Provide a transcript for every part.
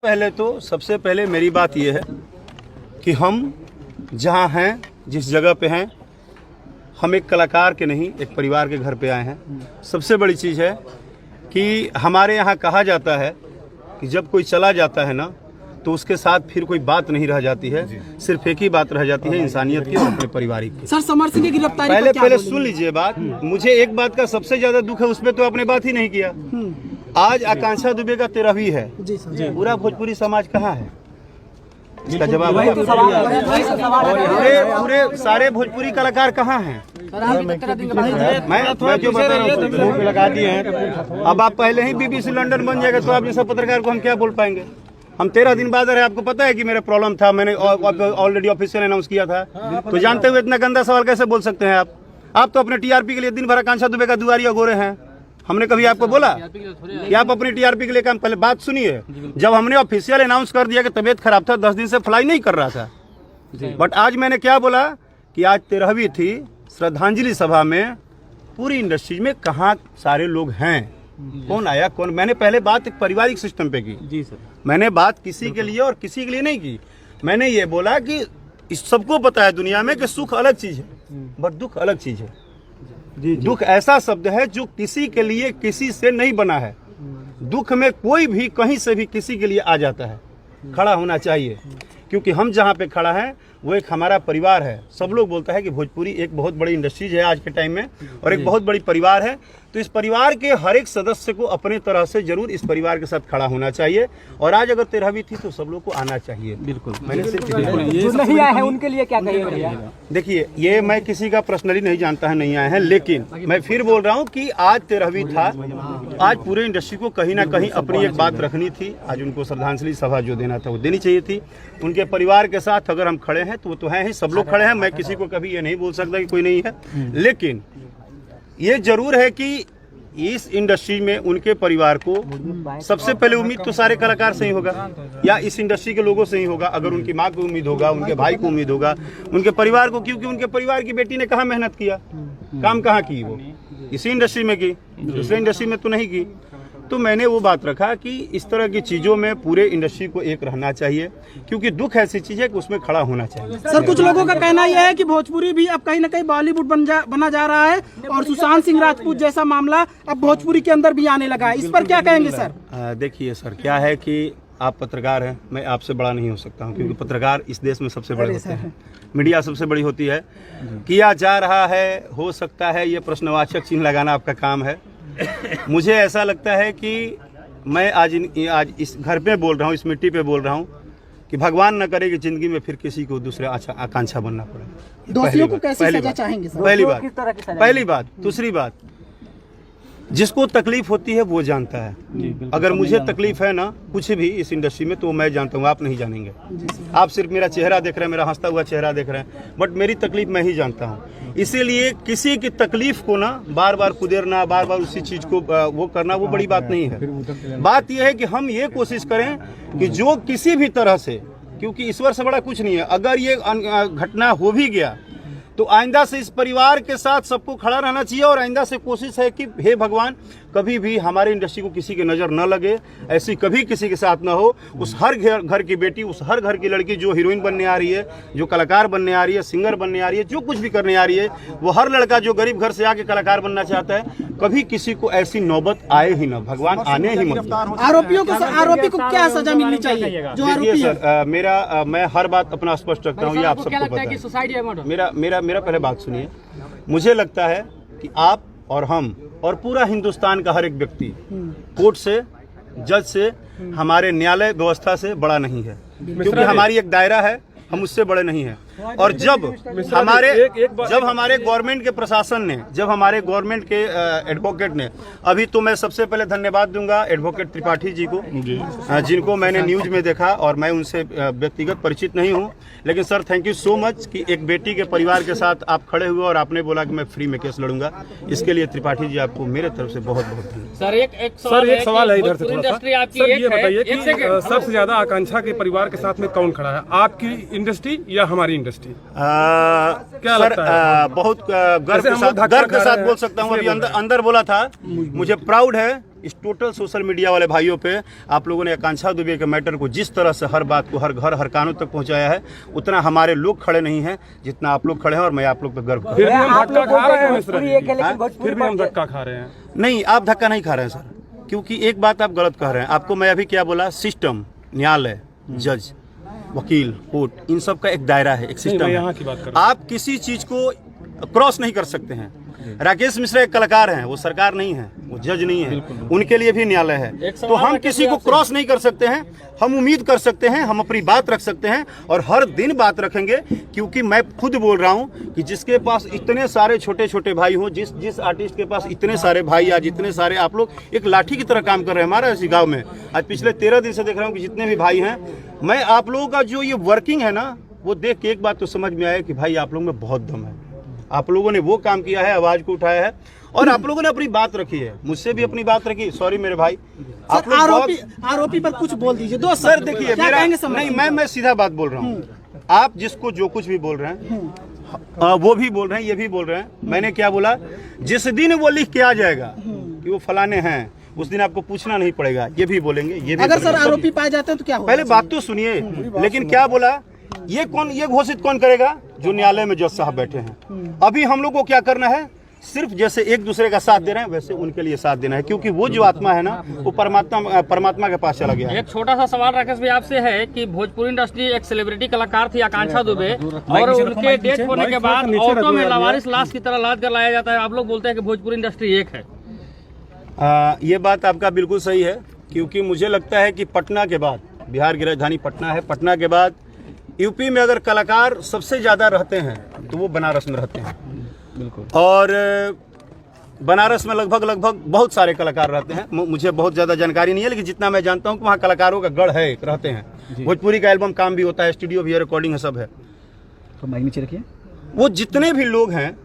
पहले तो सबसे पहले मेरी बात यह है कि हम जहाँ हैं, जिस जगह पे हैं, हम एक कलाकार के नहीं, एक परिवार के घर पे आए हैं। सबसे बड़ी चीज़ है कि हमारे यहाँ कहा जाता है कि जब कोई चला जाता है ना, तो उसके साथ फिर कोई बात नहीं रह जाती है, सिर्फ एक ही बात रह जाती है, इंसानियत की और अपने पारिवारिक की। सर, समर सिंह की गिरफ्तारी पहले सुन लीजिए बात। मुझे एक बात का सबसे ज्यादा दुख है, उस पर तो आपने बात ही नहीं किया। आज आकांक्षा दुबे का 13वीं है। पूरा भोजपुरी समाज कहाँ है? इसका जवाब पूरे सारे भोजपुरी कलाकार कहाँ हैं? मैं जो बता रहा हूँ लगा दिए हैं। अब आप पहले ही BBC लंदन बन जाएगा तो आप जैसा पत्रकार को हम क्या बोल पाएंगे? हम 13 दिन बाद रहे। आपको पता है कि मेरा प्रॉब्लम था, मैंने ऑलरेडी ऑफिशियल अनाउंस किया था। तो जानते हुए इतना गंदा सवाल कैसे बोल सकते हैं आप तो अपने TRP के लिए दिन भर आकांक्षा दुबे का दुआरिया गोरे हैं। हमने कभी आपको बोला कि आप अपनी TRP के लिए काम? पहले बात सुनिए। जब हमने ऑफिशियल अनाउंस कर दिया कि तबीयत खराब था, 10 दिन से फ्लाई नहीं कर रहा था, बट आज मैंने क्या बोला कि आज 13वीं थी, श्रद्धांजलि सभा में पूरी इंडस्ट्री में कहाँ सारे लोग हैं, कौन आया कौन? मैंने पहले बात एक पारिवारिक सिस्टम पे की। जी सर, मैंने बात किसी के लिए और किसी के लिए नहीं की। मैंने ये बोला कि इस सबको पता है दुनिया में कि सुख अलग चीज है, बट दुख अलग चीज है। दुख ऐसा शब्द है जो किसी के लिए किसी से नहीं बना है। दुख में कोई भी कहीं से भी किसी के लिए आ जाता है। खड़ा होना चाहिए, क्योंकि हम जहाँ पे खड़ा हैं वो एक हमारा परिवार है। सब लोग बोलता है कि भोजपुरी एक बहुत बड़ी इंडस्ट्रीज है आज के टाइम में, और एक बहुत बड़ी परिवार है। तो इस परिवार के हर एक सदस्य को अपने तरह से जरूर इस परिवार के साथ खड़ा होना चाहिए। और आज अगर 13वीं थी तो सब लोग को आना चाहिए। बिल्कुल, मैंने सिर्फ जो नहीं आए हैं उनके लिए क्या कहिए? देखिए, ये मैं किसी का पर्सनली नहीं जानता है नहीं आए हैं, लेकिन मैं फिर बोल रहा हूँ कि आज 13वीं था। आज पूरे इंडस्ट्री को कहीं ना कहीं अपनी एक बात रखनी थी। आज उनको श्रद्धांजलि सभा जो देना था वो देनी चाहिए थी। उनके परिवार के साथ अगर हम खड़े हैं तो वो तो हैं ही, सब लोग खड़े हैं। मैं किसी को कभी ये नहीं बोल सकता कि कोई नहीं है, लेकिन ये जरूर है कि इस इंडस्ट्री में उनके परिवार को सबसे पहले उम्मीद तो सारे कलाकार से ही होगा, या इस इंडस्ट्री के लोगों से ही होगा। अगर उनकी माँ को उम्मीद होगा, उनके भाई को उम्मीद होगा, उनके परिवार को, क्योंकि उनके परिवार की बेटी ने कहाँ मेहनत किया, काम कहाँ की? वो इसी इंडस्ट्री में की, दूसरे इंडस्ट्री में तो नहीं की। तो मैंने वो बात रखा कि इस तरह की चीज़ों में पूरे इंडस्ट्री को एक रहना चाहिए, क्योंकि दुख ऐसी चीज़ है कि उसमें खड़ा होना चाहिए। सर, कुछ लोगों का कहना यह है कि भोजपुरी भी अब कहीं ना कहीं बॉलीवुड बना जा रहा है, और सुशांत सिंह राजपूत जैसा मामला अब भोजपुरी के अंदर भी आने लगा है। इस पर क्या कहेंगे सर? देखिए सर, क्या है कि आप पत्रकार हैं, मैं आपसे बड़ा नहीं हो सकता हूँ, क्योंकि पत्रकार इस देश में सबसे बड़े होते हैं, मीडिया सबसे बड़ी होती है। किया जा रहा है, हो सकता है, ये प्रश्नवाचक चिन्ह लगाना आपका काम है। मुझे ऐसा लगता है कि मैं आज इस घर पे बोल रहा हूँ, इस मिट्टी पे बोल रहा हूँ कि भगवान न करे कि जिंदगी में फिर किसी को दूसरे आकांक्षा बनना पड़े। दोषियों को कैसे सजा चाहेंगे सर? पहली बात। दूसरी बात, जिसको तकलीफ होती है वो जानता है। अगर मुझे तकलीफ है ना कुछ भी इस इंडस्ट्री में, तो मैं जानता हूँ, आप नहीं जानेंगे। आप सिर्फ मेरा चेहरा देख रहे हैं, मेरा हंसता हुआ चेहरा देख रहे हैं, बट मेरी तकलीफ मैं ही जानता हूँ। इसीलिए किसी की तकलीफ को ना बार बार कुदेरना, बार बार उसी चीज को वो करना, वो बड़ी बात नहीं है। बात यह है कि हम ये कोशिश करें कि जो किसी भी तरह से, क्योंकि ईश्वर से बड़ा कुछ नहीं है, अगर ये घटना हो भी गया तो आइंदा से इस परिवार के साथ सबको खड़ा रहना चाहिए। और आइंदा से कोशिश है कि हे भगवान, कभी भी हमारे इंडस्ट्री को किसी की नज़र न लगे, ऐसी कभी किसी के साथ न हो। उस हर घर की बेटी, उस हर घर की लड़की जो हीरोइन बनने आ रही है, जो कलाकार बनने आ रही है, सिंगर बनने आ रही है, जो कुछ भी करने आ रही है, वो हर लड़का जो गरीब घर से आके कलाकार बनना चाहता है, कभी किसी को ऐसी नौबत आए ही न, भगवान आने ही मत। आरोपी को क्या सजा मिलनी चाहिए जो आरोपी है? सर, मैं हर बात अपना स्पष्ट रखता हूँ, ये आप सबको पता है। मेरा पहले बात सुनिए। मुझे लगता है कि आप और हम और पूरा हिंदुस्तान का हर एक व्यक्ति कोर्ट से, जज से, हमारे न्यायालय व्यवस्था से बड़ा नहीं है, क्योंकि हमारी एक दायरा है, हम उससे बड़े नहीं हैं। और जब हमारे गवर्नमेंट के प्रशासन ने, जब हमारे गवर्नमेंट के एडवोकेट ने, अभी तो मैं सबसे पहले धन्यवाद दूंगा एडवोकेट त्रिपाठी जी को, जिनको मैंने न्यूज में देखा, और मैं उनसे व्यक्तिगत परिचित नहीं हूं, लेकिन sir thank you so much कि एक बेटी के परिवार के साथ आप खड़े हुए और आपने बोला कि मैं फ्री में केस लड़ूंगा। इसके लिए त्रिपाठी जी आपको मेरे तरफ से बहुत बहुत धन्यवाद। सर, एक सवाल है इधर से थोड़ा सा। सर, ये बताइए कि सबसे ज्यादा आकांक्षा के परिवार के साथ में कौन खड़ा है, आपकी इंडस्ट्री या हमारी इंडस्ट्री? क्या सर, बहुत गर्व के साथ बोल सकता हूँ। अभी अंदर बोला था, मुझे प्राउड है इस टोटल सोशल मीडिया वाले भाइयों पे आप लोगों ने आकांक्षा दुबे के मैटर को जिस तरह से हर बात को हर घर हर कानों तक पहुंचाया है, उतना हमारे लोग खड़े नहीं हैं जितना आप लोग खड़े हैं, और मैं आप लोग पे गर्व फिर भी हम धक्का खा रहे हैं मिश्रा जी। फिर भी हम धक्का खा रहे हैं। नहीं, आप धक्का नहीं खा रहे हैं सर, क्योंकि एक बात आप गलत कह रहे हैं। आपको मैं अभी क्या बोला, सिस्टम, न्यायालय, जज, वकील, कोर्ट, इन सब का एक दायरा है, एक सिस्टम है। यहाँ की बात कर रहा हूं। आप किसी चीज को क्रॉस नहीं कर सकते हैं। राकेश मिश्रा एक कलाकार हैं, वो सरकार नहीं है, वो जज नहीं है, उनके लिए भी न्यायालय है। तो हम किसी को क्रॉस नहीं कर सकते हैं। हम उम्मीद कर सकते हैं, हम अपनी बात रख सकते हैं और हर दिन बात रखेंगे, क्योंकि मैं खुद बोल रहा हूं कि जिसके पास इतने सारे छोटे छोटे भाई हों, जिस आर्टिस्ट के पास इतने सारे भाई, आज इतने सारे आप लोग एक लाठी की तरह काम कर रहे हैं हमारे इसी गाँव में। आज पिछले 13 दिन से देख रहा हूँ कि जितने भी भाई हैं, मैं आप लोगों का जो ये वर्किंग है ना, वो देख के एक बात तो समझ में आया कि भाई आप लोगों में बहुत दम है। आप लोगों ने वो काम किया है, आवाज को उठाया है और आप लोगों ने अपनी बात रखी है, मुझसे भी अपनी बात रखी। सॉरी मेरे भाई, आप लोग आरोपी पर कुछ बोल दीजिए। दो सर देखिए, मेरा नहीं, मैं सीधा बात बोल रहा हूँ। आप जिसको जो कुछ भी बोल रहे हैं, वो भी बोल रहे हैं, ये भी बोल रहे हैं। मैंने क्या बोला, जिस दिन वो लिख के आ जाएगा कि वो फलाने हैं, उस दिन आपको पूछना नहीं पड़ेगा, ये भी बोलेंगे, ये भी। अगर सर आरोपी पाए जाते हैं तो क्या होगा? पहले बात तो सुनिए। लेकिन क्या बोला, ये घोषित कौन करेगा? जो न्यायालय में जज साहब बैठे हैं। अभी हम लोग को क्या करना है, सिर्फ जैसे एक दूसरे का साथ दे रहे हैं वैसे उनके लिए साथ देना है, क्योंकि वो जो आत्मा है ना, वो परमात्मा के पास चला गया है। एक छोटा सा सवाल राकेश भाई आपसे है कि भोजपुरी इंडस्ट्री एक सेलिब्रिटी कलाकार थी आकांक्षा दुबे, और उनके डेथ होने के बाद ऑटो में लावारिस लाश की तरह लाद कर लाया जाता है। आप लोग बोलते हैं कि भोजपुरी इंडस्ट्री एक है। ये बात आपका बिल्कुल सही है, क्योंकि मुझे लगता है कि पटना के बाद, बिहार की राजधानी पटना है, पटना के बाद यूपी में अगर कलाकार सबसे ज़्यादा रहते हैं तो वो बनारस में रहते हैं। बिल्कुल। और बनारस में लगभग बहुत सारे कलाकार रहते हैं। मुझे बहुत ज़्यादा जानकारी नहीं है, लेकिन जितना मैं जानता हूँ कि वहाँ कलाकारों का गढ़ है, रहते हैं। भोजपुरी का एल्बम काम भी होता है, स्टूडियो भी है, रिकॉर्डिंग है, सब है। तो माइक नीचे रखिए। वो जितने भी लोग हैं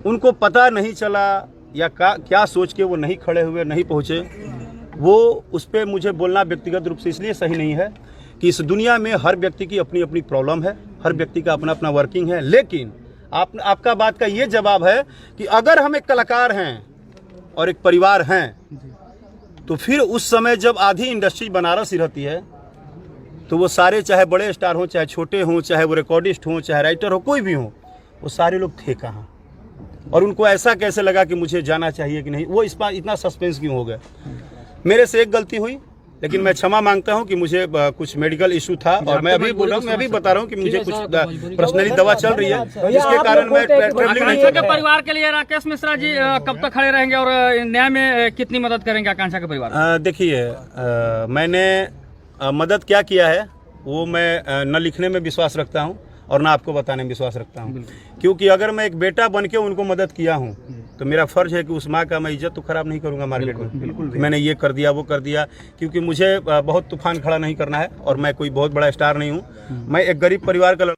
उनको पता नहीं चला या क्या सोच के वो नहीं खड़े हुए, नहीं पहुँचे, वो उस पर मुझे बोलना व्यक्तिगत रूप से इसलिए सही नहीं है कि इस दुनिया में हर व्यक्ति की अपनी अपनी प्रॉब्लम है, हर व्यक्ति का अपना अपना वर्किंग है। लेकिन आपका बात का ये जवाब है कि अगर हम एक कलाकार हैं और एक परिवार हैं, तो फिर उस समय जब आधी इंडस्ट्री बनारस ही रहती है, तो वो सारे, चाहे बड़े स्टार हों, चाहे छोटे हों, चाहे वो रिकॉर्डिस्ट हों, चाहे राइटर हो, कोई भी हो, वो सारे लोग थे कहाँ? और उनको ऐसा कैसे लगा कि मुझे जाना चाहिए कि नहीं? वो इस बार इतना सस्पेंस क्यों हो गया? मेरे से एक गलती हुई, लेकिन मैं क्षमा मांगता हूं कि मुझे कुछ मेडिकल इशू था, और मैं अभी बोल रहा हूं, मैं अभी बता रहा हूं कि मुझे कुछ पर्सनली दवा चल रही है, जिसके कारण मैं ट्रैवलिंग नहीं कर रहा हूं। परिवार के लिए राकेश मिश्रा जी कब तक खड़े रहेंगे और न्याय में कितनी मदद करेंगे आकांक्षा के परिवार? देखिए, मैंने मदद क्या किया है वो मैं न लिखने में विश्वास रखता हूँ और ना आपको बताने में विश्वास रखता हूँ, क्योंकि अगर मैं एक बेटा बन के उनको मदद किया हूँ तो मेरा फर्ज है कि उस माँ का मैं इज्जत तो खराब नहीं करूँगा मार्केट में। बिल्कुल मैंने ये कर दिया, वो कर दिया, क्योंकि मुझे बहुत तूफान खड़ा नहीं करना है और मैं कोई बहुत बड़ा स्टार नहीं हूँ। मैं एक गरीब परिवार का